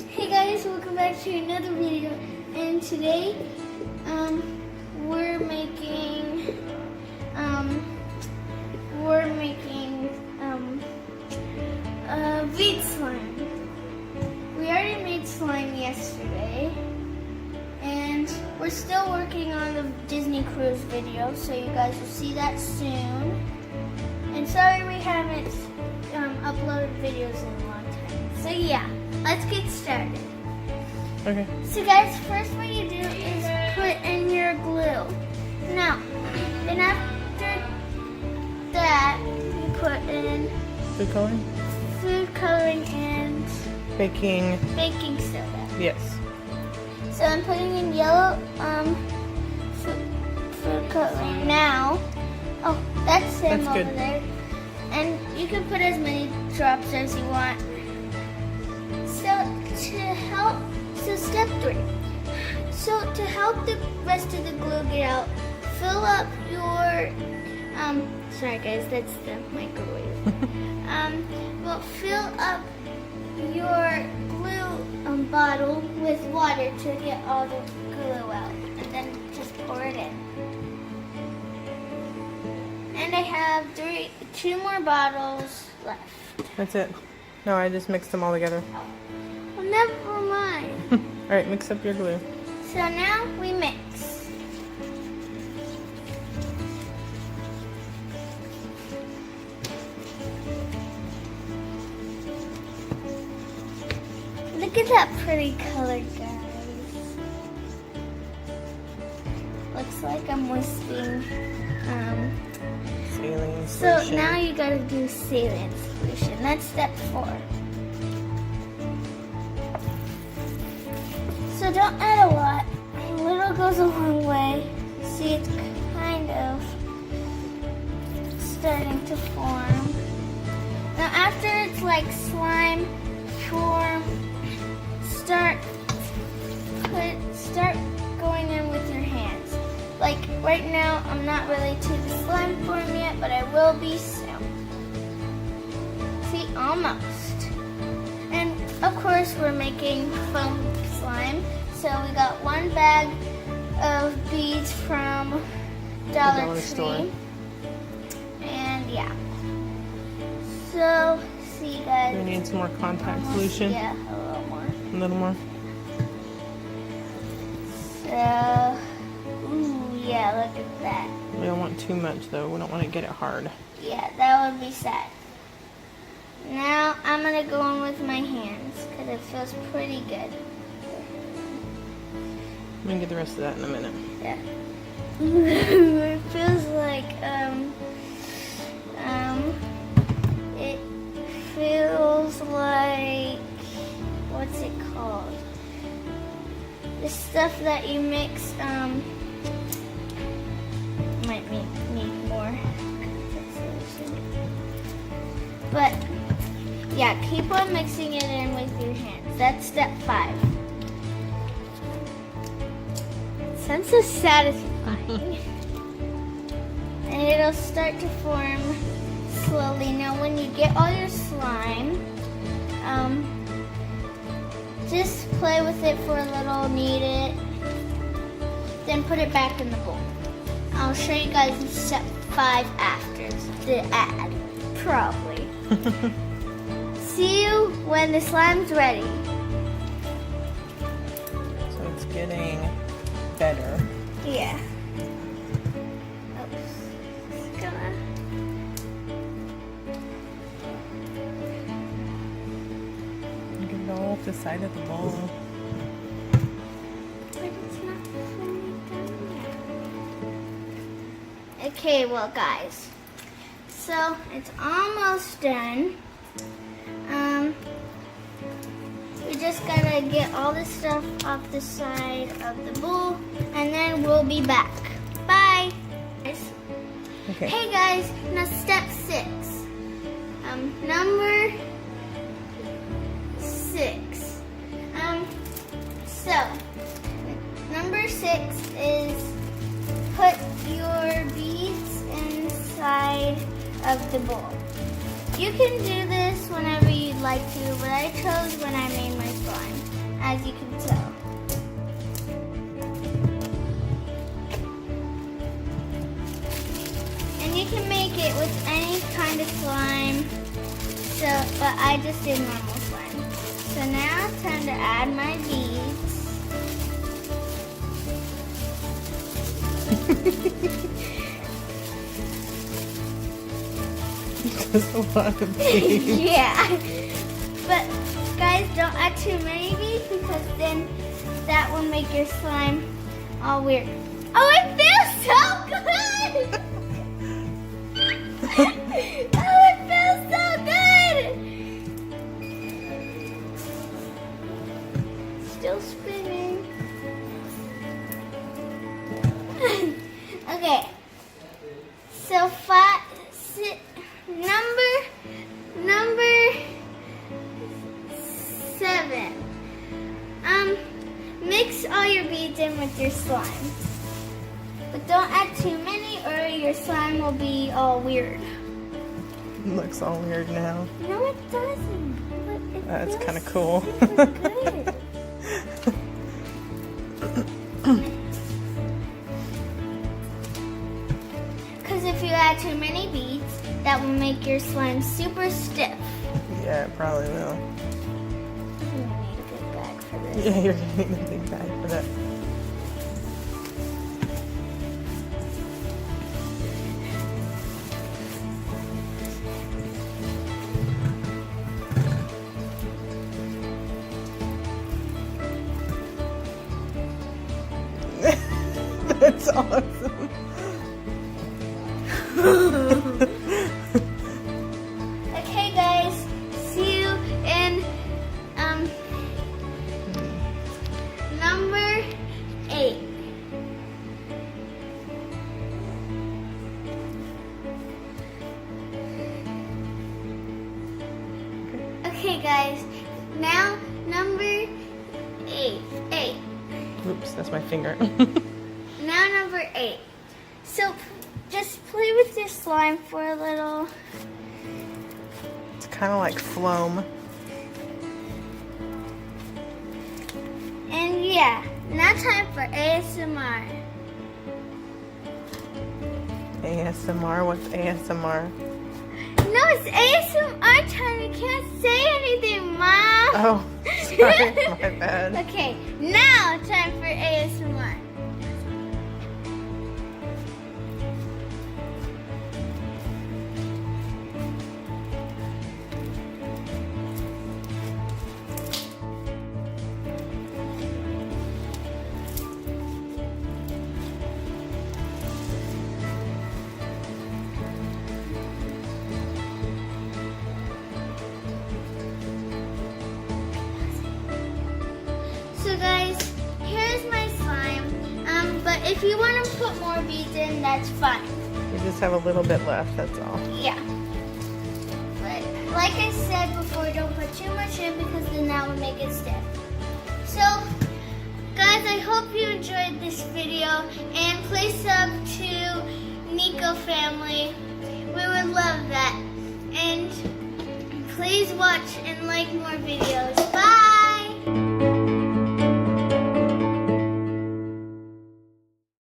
Hey guys, welcome back to another video. And today, we're making bead slime. We already made slime yesterday, and we're still working on the Disney cruise video, so you guys will see that soon. And sorry we haven't uploaded videos in a long time. So yeah, let's get started. Okay. So guys, first what you do is put in your glue. Now, then after that, you put in Food coloring? food coloring and Baking. baking soda. Yes. So I'm putting in yellow food coloring now. Oh, that's him That's over good. there. And you can put as many drops as you want. So step 3. So to help the rest of the glue get out, fill up your sorry guys, that's the microwave. Well, fill up your glue bottle with water to get all the glue out, and then just pour it in. And I have 2 more bottles left. That's it. No, I just mixed them all together. Well, never mind. Alright, mix up your glue. So now we mix. Look at that pretty color, guys. Looks like I'm whisking. Saline So solution. now you gotta do saline solution. That's step 4. So don't add a lot. A little goes a long way. See, it's kind of starting to form. Now after it's like slime form, start going in with your hands. Like right now, I'm not really to the slime form yet, but I will be soon. See, almost. And of course, we're making foam slime. So we got 1 bag of beads from Dollar Tree. Store. And yeah. So, see you guys. We need some more contact solution. Yeah, a little more. A little more. So, ooh, yeah, look at that. We don't want too much though. We don't want to get it hard. Yeah, that would be sad. Now I'm gonna go in with my hands because it feels pretty good. I'm gonna get the rest of that in a minute. Yeah. It feels like it feels like, what's it called? The stuff that you mix might need more. But yeah, keep on mixing it in with your hands. That's step 5. Sounds so satisfying. And it'll start to form slowly. Now when you get all your slime, just play with it for a little, knead it, then put it back in the bowl. I'll show you guys in step 5 after the ad, probably. See you when the slime's ready. So it's getting better. Yeah. Oops. It's gonna. Get it all off the side of the bowl. But it's not fully done yet. Okay, well guys. So it's almost done. We just gotta get all the stuff off the side of the bowl, and then we'll be back. Bye. Okay. Hey guys, now step 6. Number 6. So number 6 is put your beads inside of the bowl. You can do this whenever you'd like to, but I chose when I made my slime. as you can tell. And you can make it with any kind of slime. So, but I just did normal slime. So now it's time to add my beads. There's a lot of beads. Yeah. But guys, don't add too many beads because then that will make your slime all weird. Oh, it feels so good! Oh, it feels so good! Still spinning. Okay. So number 7. Mix all your beads in with your slime. But don't add too many or your slime will be all weird. It looks all weird now. No, it doesn't. Look, That's kind of cool. super good. Because if you add too many beads, that will make your slime super stiff. Yeah, it probably will. I'm gonna need a big bag for this. Yeah, you're gonna need a big bag for that. That's awesome. Okay, guys. See you in number 8. Okay, guys. Now number 8. Oops, that's my finger. Now number 8. So just play with your slime for a little. It's kind of like phloem. And yeah, now time for ASMR. ASMR? What's ASMR? No, it's ASMR time. You can't say anything, Mom. Oh, sorry, my bad. Okay, now time for ASMR. So guys, here's my slime. But if you want to put more beads in, that's fine. We just have a little bit left, that's all. Yeah. But like I said before, don't put too much in because then that would make it stiff. So, guys, I hope you enjoyed this video and play sub to Nico family. We would love that. And please watch and like more videos.